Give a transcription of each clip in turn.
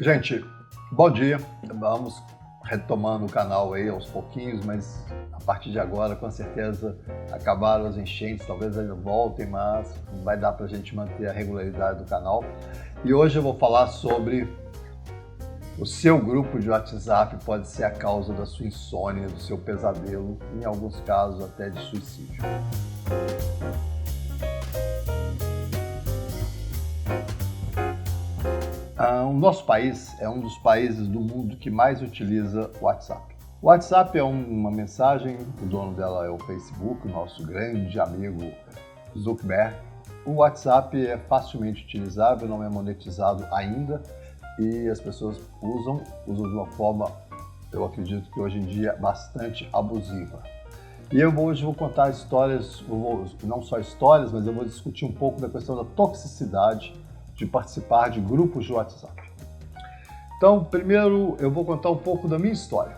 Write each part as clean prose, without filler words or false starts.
Gente, bom dia. Vamos retomando o canal aí aos pouquinhos, mas a partir de agora, com certeza, acabaram as enchentes, talvez ainda voltem, mas vai dar para a gente manter a regularidade do canal. E hoje eu vou falar sobre o seu grupo de WhatsApp pode ser a causa da sua insônia, do seu pesadelo, em alguns casos até de suicídio. O nosso país é um dos países do mundo que mais utiliza o WhatsApp. O WhatsApp é uma mensagem, o dono dela é o Facebook, o nosso grande amigo Zuckerberg. O WhatsApp é facilmente utilizável, não é monetizado ainda e as pessoas usam de uma forma, eu acredito que hoje em dia, bastante abusiva. E hoje vou contar histórias, não só histórias, mas eu vou discutir um pouco da questão da toxicidade de participar de grupos de WhatsApp. Então, primeiro eu vou contar um pouco da minha história.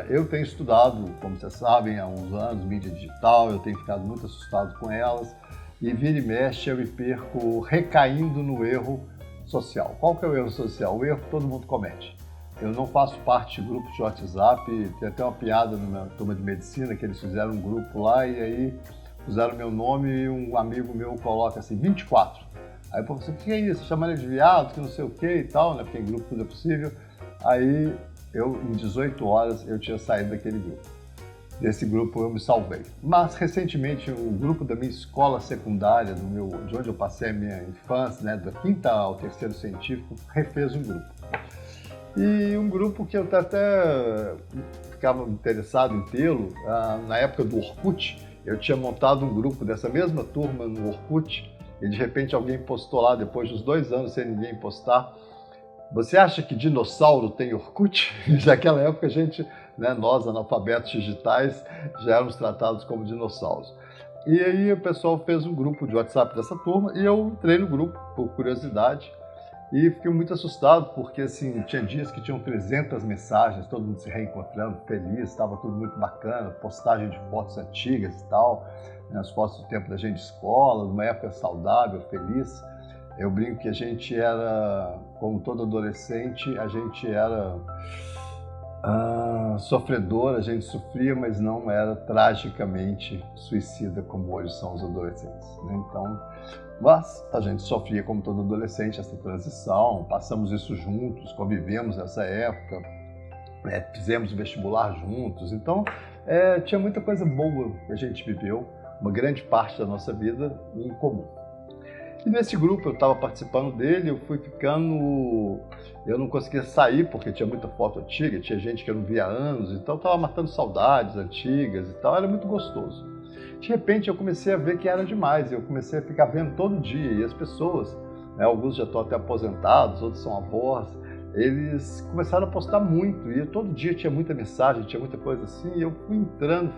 Eu tenho estudado, como vocês sabem, há uns anos, mídia digital, eu tenho ficado muito assustado com elas e vira e mexe eu me perco recaindo no erro social. Qual que é o erro social? O erro que todo mundo comete. Eu não faço parte de grupos de WhatsApp, tem até uma piada na minha turma de medicina que eles fizeram um grupo lá e aí puseram meu nome e um amigo meu coloca assim, 24. Aí eu falei assim, o que é isso? Chama ele de viado, que não sei o que e tal, né? Porque em grupo tudo é possível. Aí em 18 horas, eu tinha saído daquele grupo. Desse grupo eu me salvei. Mas recentemente, o grupo da minha escola secundária, de onde eu passei a minha infância, né? Da quinta ao terceiro científico, refez um grupo. E um grupo que eu até ficava interessado em tê-lo, na época do Orkut, eu tinha montado um grupo dessa mesma turma no Orkut, e de repente alguém postou lá, depois dos 2 anos sem ninguém postar, você acha que dinossauro tem Orkut? Naquela época a gente, né, nós analfabetos digitais, já éramos tratados como dinossauros. E aí o pessoal fez um grupo de WhatsApp dessa turma e eu entrei no grupo por curiosidade e fiquei muito assustado porque assim, tinha dias que tinham 300 mensagens, todo mundo se reencontrando, feliz, estava tudo muito bacana, postagem de fotos antigas e tal, as fotos do tempo da gente de escola, numa época saudável, feliz. Eu brinco que a gente era, como todo adolescente, a gente era sofredor, a gente sofria, mas não era tragicamente suicida como hoje são os adolescentes, né? Então, mas a gente sofria como todo adolescente essa transição, passamos isso juntos, convivemos nessa época, fizemos vestibular juntos, então tinha muita coisa boa que a gente viveu, uma grande parte da nossa vida em comum. E nesse grupo eu estava participando dele, eu fui ficando, eu não conseguia sair porque tinha muita foto antiga, tinha gente que eu não via há anos, então eu estava matando saudades antigas e tal, era muito gostoso. De repente eu comecei a ver que era demais, eu comecei a ficar vendo todo dia e as pessoas, né, alguns já estão até aposentados, outros são avós, eles começaram a postar muito e todo dia tinha muita mensagem, tinha muita coisa assim, e eu fui entrando,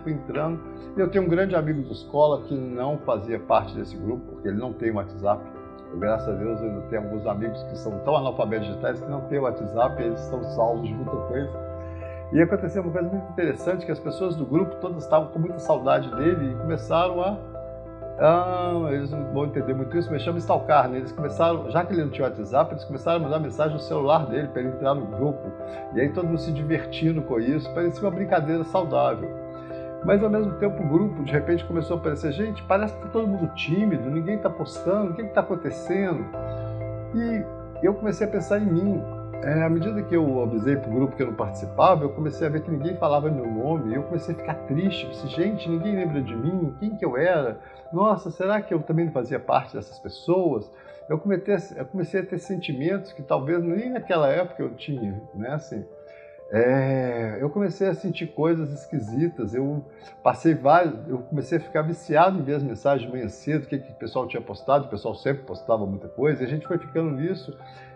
e eu tenho um grande amigo de escola que não fazia parte desse grupo, porque ele não tem WhatsApp. Eu, graças a Deus, eu tenho alguns amigos que são tão analfabetos digitais que não têm WhatsApp, eles estão salvos de muita coisa. E aconteceu uma coisa muito interessante, que as pessoas do grupo todas estavam com muita saudade dele e começaram eles não vão entender muito isso, mas chama stalkar, né? Eles começaram, já que ele não tinha WhatsApp, eles começaram a mandar mensagem no celular dele para ele entrar no grupo. E aí todo mundo se divertindo com isso, parecia uma brincadeira saudável. Mas ao mesmo tempo o grupo de repente começou a aparecer, gente, parece que está todo mundo tímido, ninguém está postando, o que está acontecendo? E eu comecei a pensar em mim. À medida que eu avisei para o grupo que eu não participava, eu comecei a ver que ninguém falava meu nome, e eu comecei a ficar triste, pensei, gente, ninguém lembra de mim, quem que eu era? Nossa, será que eu também não fazia parte dessas pessoas? Eu comecei a ter sentimentos que talvez nem naquela época eu tinha, né, assim. Eu comecei a sentir coisas esquisitas, eu comecei a ficar viciado em ver as mensagens de manhã cedo, o que o pessoal tinha postado, o pessoal sempre postava muita coisa, e a gente foi ficando nisso.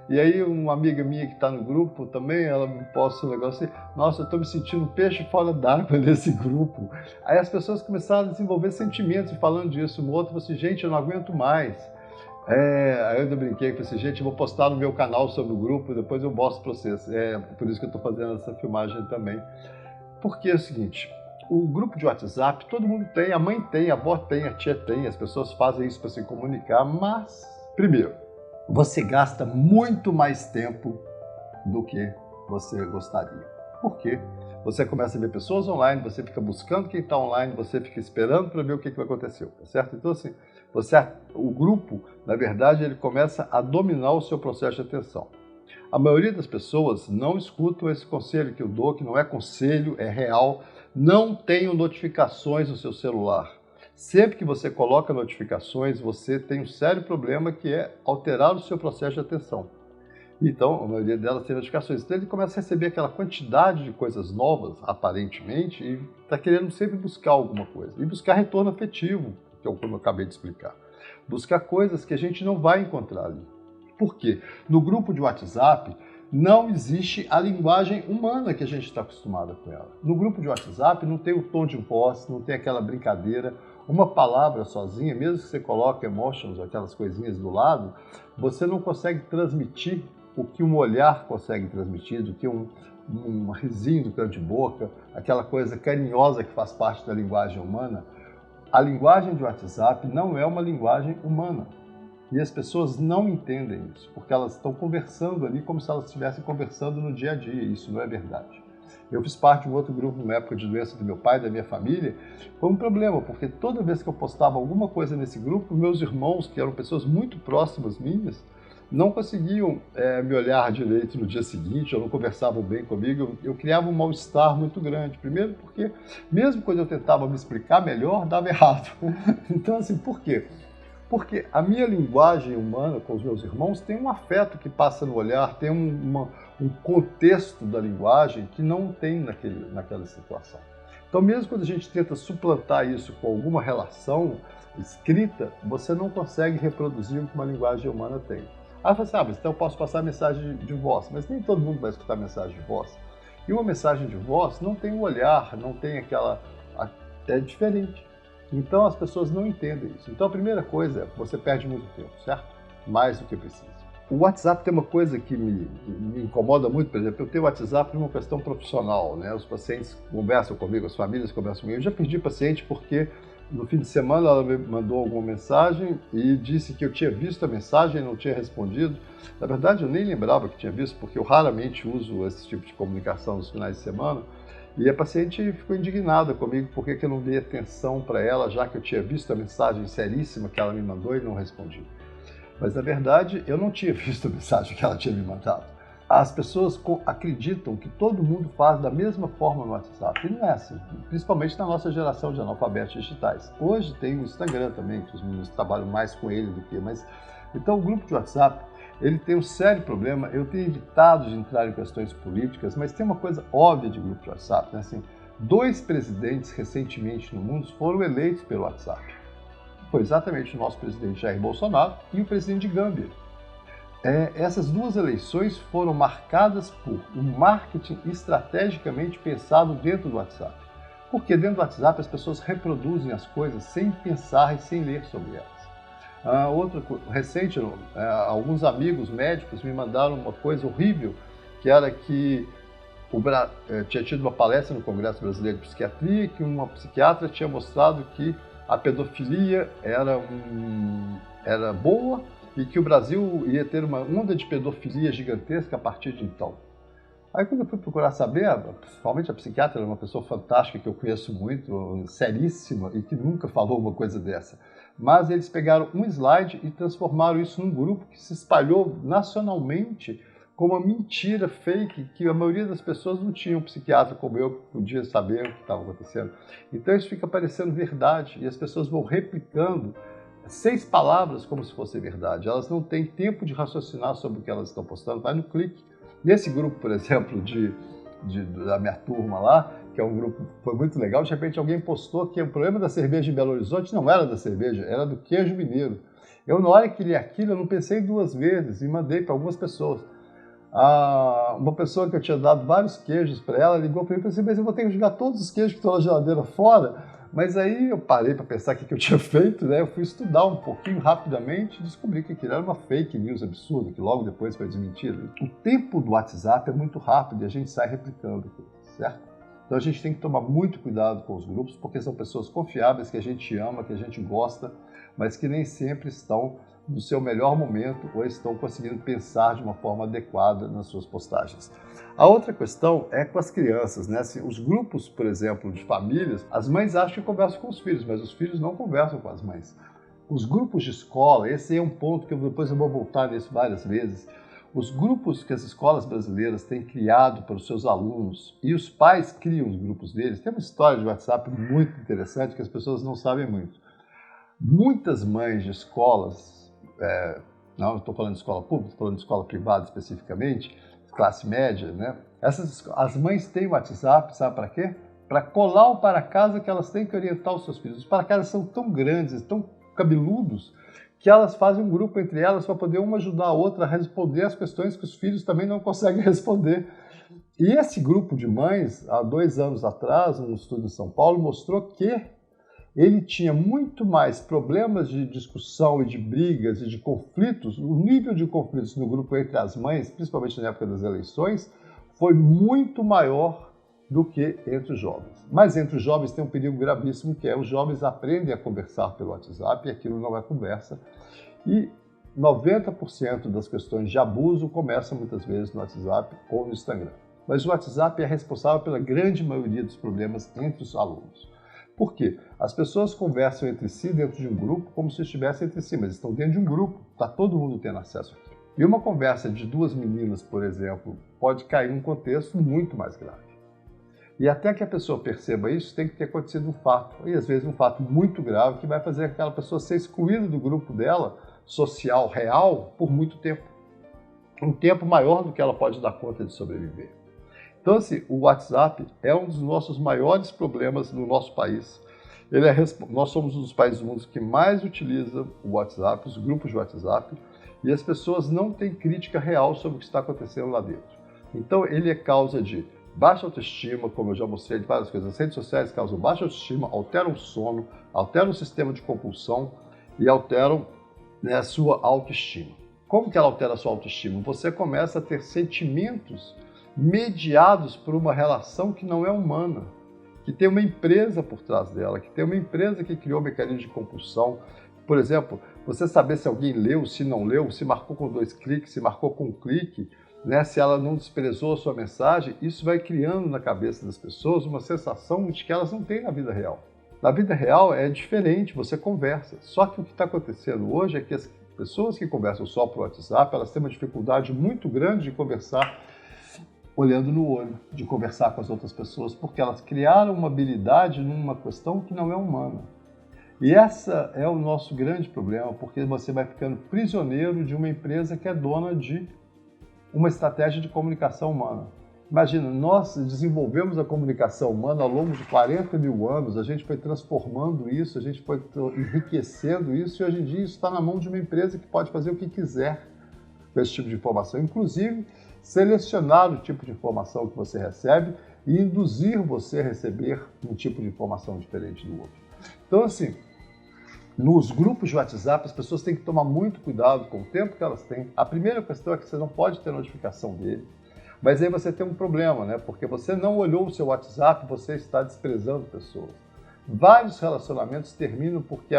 E aí uma amiga minha que está no grupo também, ela me posta um negócio assim, nossa, eu estou me sentindo um peixe fora d'água nesse grupo. Aí as pessoas começaram a desenvolver sentimentos falando disso, o outro falou assim, gente, eu não aguento mais. Aí eu brinquei, falei assim, gente, eu vou postar no meu canal sobre o grupo, depois eu mostro para vocês. Por isso que eu estou fazendo essa filmagem também. Porque é o seguinte, o grupo de WhatsApp, todo mundo tem, a mãe tem, a avó tem, a tia tem, as pessoas fazem isso para se comunicar, mas, primeiro, você gasta muito mais tempo do que você gostaria. Por quê? Você começa a ver pessoas online, você fica buscando quem está online, você fica esperando para ver o que vai acontecer, tá certo? Então, assim, o grupo, na verdade, ele começa a dominar o seu processo de atenção. A maioria das pessoas não escutam esse conselho que eu dou, que não é conselho, é real. Não tenham notificações no seu celular. Sempre que você coloca notificações, você tem um sério problema que é alterar o seu processo de atenção. Então, a maioria delas tem notificações. Então, ele começa a receber aquela quantidade de coisas novas, aparentemente, e está querendo sempre buscar alguma coisa. E buscar retorno afetivo, que é como eu acabei de explicar. Buscar coisas que a gente não vai encontrar ali. Por quê? No grupo de WhatsApp, não existe a linguagem humana que a gente está acostumado com ela. No grupo de WhatsApp não tem o tom de voz, não tem aquela brincadeira. Uma palavra sozinha, mesmo que você coloque emotions, aquelas coisinhas do lado, você não consegue transmitir o que um olhar consegue transmitir, do que um risinho do canto de boca, aquela coisa carinhosa que faz parte da linguagem humana. A linguagem de WhatsApp não é uma linguagem humana. E as pessoas não entendem isso, porque elas estão conversando ali como se elas estivessem conversando no dia a dia, e isso não é verdade. Eu fiz parte de um outro grupo na época de doença do meu pai, da minha família. Foi um problema, porque toda vez que eu postava alguma coisa nesse grupo, meus irmãos, que eram pessoas muito próximas minhas, não conseguiam me olhar direito no dia seguinte, ou não conversavam bem comigo. Eu criava um mal-estar muito grande. Primeiro porque, mesmo quando eu tentava me explicar melhor, dava errado. Então, assim, por quê? Porque a minha linguagem humana com os meus irmãos tem um afeto que passa no olhar, tem um contexto da linguagem que não tem naquela situação. Então, mesmo quando a gente tenta suplantar isso com alguma relação escrita, você não consegue reproduzir o que uma linguagem humana tem. Aí você fala, mas então eu posso passar mensagem de voz, mas nem todo mundo vai escutar mensagem de voz. E uma mensagem de voz não tem um olhar, não tem aquela... é diferente. Então as pessoas não entendem isso. Então a primeira coisa é que você perde muito tempo, certo? Mais do que precisa. O WhatsApp tem uma coisa que me incomoda muito, por exemplo, eu tenho o WhatsApp numa questão profissional, né? Os pacientes conversam comigo, as famílias conversam comigo. Eu já perdi paciente porque no fim de semana ela me mandou alguma mensagem e disse que eu tinha visto a mensagem e não tinha respondido. Na verdade, eu nem lembrava que tinha visto, porque eu raramente uso esse tipo de comunicação nos finais de semana. E a paciente ficou indignada comigo porque eu não dei atenção para ela, já que eu tinha visto a mensagem seríssima que ela me mandou e não respondi. Mas, na verdade, eu não tinha visto a mensagem que ela tinha me mandado. As pessoas acreditam que todo mundo faz da mesma forma no WhatsApp. E não é assim, principalmente na nossa geração de analfabetos digitais. Hoje tem o Instagram também, que os meninos trabalham mais com ele do que... Então, o grupo de WhatsApp, ele tem um sério problema. Eu tenho evitado de entrar em questões políticas, mas tem uma coisa óbvia de grupo de WhatsApp, né? Assim, 2 presidentes recentemente no mundo foram eleitos pelo WhatsApp. Foi exatamente o nosso presidente Jair Bolsonaro e o presidente de Gâmbia. Essas 2 eleições foram marcadas por um marketing estrategicamente pensado dentro do WhatsApp. Porque dentro do WhatsApp as pessoas reproduzem as coisas sem pensar e sem ler sobre elas. Recente, alguns amigos médicos me mandaram uma coisa horrível, que era que tinha tido uma palestra no Congresso Brasileiro de Psiquiatria, que uma psiquiatra tinha mostrado que a pedofilia era boa e que o Brasil ia ter uma onda de pedofilia gigantesca a partir de então. Aí quando eu fui procurar saber, principalmente a psiquiatra era uma pessoa fantástica que eu conheço muito, seríssima e que nunca falou uma coisa dessa. Mas eles pegaram um slide e transformaram isso num grupo que se espalhou nacionalmente como uma mentira fake, que a maioria das pessoas não tinha um psiquiatra como eu que podia saber o que estava acontecendo. Então isso fica parecendo verdade e as pessoas vão replicando 6 palavras como se fosse verdade. Elas não têm tempo de raciocinar sobre o que elas estão postando, vai no clique. Nesse grupo, por exemplo, da minha turma lá, que é um grupo que foi muito legal, de repente alguém postou que o problema da cerveja em Belo Horizonte não era da cerveja, era do queijo mineiro. Eu, na hora que li aquilo, eu não pensei 2 vezes e mandei para algumas pessoas. Uma pessoa que eu tinha dado vários queijos para ela ligou para mim e falou assim, mas eu vou ter que jogar todos os queijos que estão na geladeira fora. Mas aí eu parei para pensar o que eu tinha feito, né? Eu fui estudar um pouquinho rapidamente e descobri que aquilo era uma fake news absurda, que logo depois foi desmentida. O tempo do WhatsApp é muito rápido e a gente sai replicando, certo? Então a gente tem que tomar muito cuidado com os grupos, porque são pessoas confiáveis, que a gente ama, que a gente gosta, mas que nem sempre estão no seu melhor momento ou estão conseguindo pensar de uma forma adequada nas suas postagens. A outra questão é com as crianças, né? Assim, os grupos, por exemplo, de famílias, as mães acham que conversam com os filhos, mas os filhos não conversam com as mães. Os grupos de escola, esse é um ponto que depois eu vou voltar nisso várias vezes. Os grupos que as escolas brasileiras têm criado para os seus alunos e os pais criam os grupos deles. Tem uma história de WhatsApp muito interessante que as pessoas não sabem muito. Muitas mães de escolas, não estou falando de escola pública, estou falando de escola privada especificamente, classe média, né? As mães têm o WhatsApp, sabe para quê? Para colar o para casa que elas têm que orientar os seus filhos. Os para casa são tão grandes, tão cabeludos, que elas fazem um grupo entre elas para poder uma ajudar a outra a responder as questões que os filhos também não conseguem responder. E esse grupo de mães, há 2 anos atrás, num estudo em São Paulo, mostrou que ele tinha muito mais problemas de discussão e de brigas e de conflitos. O nível de conflitos no grupo entre as mães, principalmente na época das eleições, foi muito maior do que entre os jovens. Mas entre os jovens tem um perigo gravíssimo, que é os jovens aprendem a conversar pelo WhatsApp e aquilo não é conversa. E 90% das questões de abuso começam muitas vezes no WhatsApp ou no Instagram. Mas o WhatsApp é responsável pela grande maioria dos problemas entre os alunos. Por quê? As pessoas conversam entre si dentro de um grupo como se estivessem entre si, mas estão dentro de um grupo, está todo mundo tendo acesso aqui. E uma conversa de 2 meninas, por exemplo, pode cair num contexto muito mais grave. E até que a pessoa perceba isso, tem que ter acontecido um fato, e às vezes um fato muito grave, que vai fazer aquela pessoa ser excluída do grupo dela, social, real, por muito tempo. Um tempo maior do que ela pode dar conta de sobreviver. Então, assim, o WhatsApp é um dos nossos maiores problemas no nosso país. Nós somos um dos países do mundo que mais utiliza o WhatsApp, os grupos de WhatsApp, e as pessoas não têm crítica real sobre o que está acontecendo lá dentro. Então, ele é causa de baixa autoestima, como eu já mostrei de várias coisas. As redes sociais causam baixa autoestima, alteram o sono, alteram o sistema de compulsão e alteram, né, a sua autoestima. Como que ela altera a sua autoestima? Você começa a ter sentimentos mediados por uma relação que não é humana, que tem uma empresa por trás dela, que tem uma empresa que criou mecanismos de compulsão. Por exemplo, você saber se alguém leu, se não leu, se marcou com 2 cliques, se marcou com 1 clique, né? Se ela não desprezou a sua mensagem, isso vai criando na cabeça das pessoas uma sensação de que elas não têm na vida real. Na vida real é diferente, você conversa. Só que o que está acontecendo hoje é que as pessoas que conversam só por WhatsApp, elas têm uma dificuldade muito grande de conversar olhando no olho, de conversar com as outras pessoas, porque elas criaram uma habilidade numa questão que não é humana. E essa é o nosso grande problema, porque você vai ficando prisioneiro de uma empresa que é dona de uma estratégia de comunicação humana. Imagina, nós desenvolvemos a comunicação humana ao longo de 40 mil anos, a gente foi transformando isso, a gente foi enriquecendo isso, e hoje em dia isso está na mão de uma empresa que pode fazer o que quiser com esse tipo de informação, inclusive selecionar o tipo de informação que você recebe e induzir você a receber um tipo de informação diferente do outro. Então, assim, nos grupos de WhatsApp, as pessoas têm que tomar muito cuidado com o tempo que elas têm. A primeira questão é que você não pode ter notificação dele, mas aí você tem um problema, né? Porque você não olhou o seu WhatsApp, você está desprezando pessoas. Vários relacionamentos terminam porque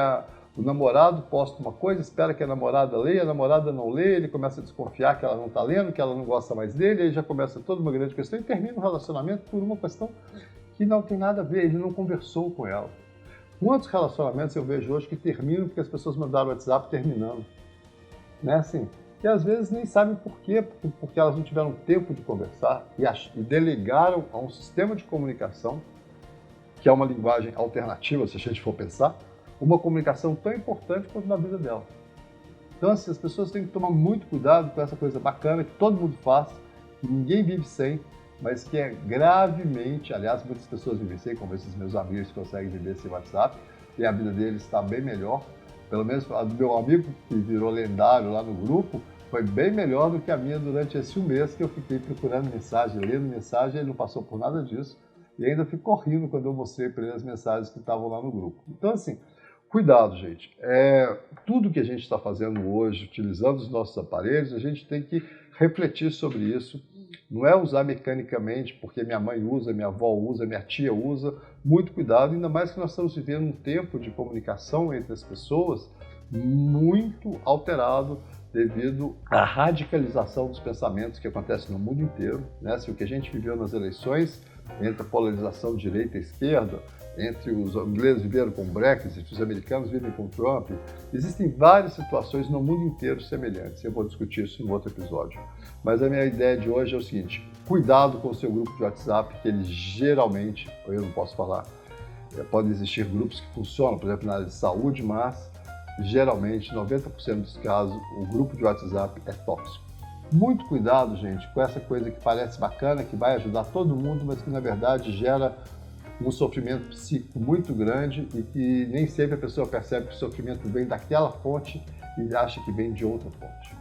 o namorado posta uma coisa, espera que a namorada leia, a namorada não lê, ele começa a desconfiar que ela não está lendo, que ela não gosta mais dele, aí já começa toda uma grande questão e termina o relacionamento por uma questão que não tem nada a ver, ele não conversou com ela. Quantos relacionamentos eu vejo hoje que terminam porque as pessoas mandaram o WhatsApp terminando? Né, assim, e às vezes nem sabem por quê, porque elas não tiveram tempo de conversar e delegaram a um sistema de comunicação, que é uma linguagem alternativa, se a gente for pensar, uma comunicação tão importante quanto na vida dela. Então, assim, as pessoas têm que tomar muito cuidado com essa coisa bacana que todo mundo faz, que ninguém vive sem, mas que é gravemente, aliás, muitas pessoas vivem sem, como esses meus amigos que conseguem viver sem WhatsApp, e a vida deles está bem melhor. Pelo menos a do meu amigo, que virou lendário lá no grupo, foi bem melhor do que a minha durante esse 1 mês que eu fiquei procurando mensagem, lendo mensagem, ele não passou por nada disso, e ainda ficou rindo quando eu mostrei para ele as mensagens que estavam lá no grupo. Então, assim, cuidado, gente. Tudo que a gente está fazendo hoje, utilizando os nossos aparelhos, a gente tem que refletir sobre isso. Não é usar mecanicamente, porque minha mãe usa, minha avó usa, minha tia usa. Muito cuidado, ainda mais que nós estamos vivendo um tempo de comunicação entre as pessoas muito alterado devido à radicalização dos pensamentos que acontece no mundo inteiro, né? Se o que a gente viveu nas eleições, entre a polarização direita e esquerda, entre os ingleses viveram com o Brexit, os americanos vivem com Trump, existem várias situações no mundo inteiro semelhantes. Eu vou discutir isso em outro episódio. Mas a minha ideia de hoje é o seguinte: cuidado com o seu grupo de WhatsApp, que ele geralmente, eu não posso falar, podem existir grupos que funcionam, por exemplo, na área de saúde, mas geralmente, 90% dos casos, o grupo de WhatsApp é tóxico. Muito cuidado, gente, com essa coisa que parece bacana, que vai ajudar todo mundo, mas que na verdade gera um sofrimento psíquico muito grande e que nem sempre a pessoa percebe que o sofrimento vem daquela fonte e acha que vem de outra fonte.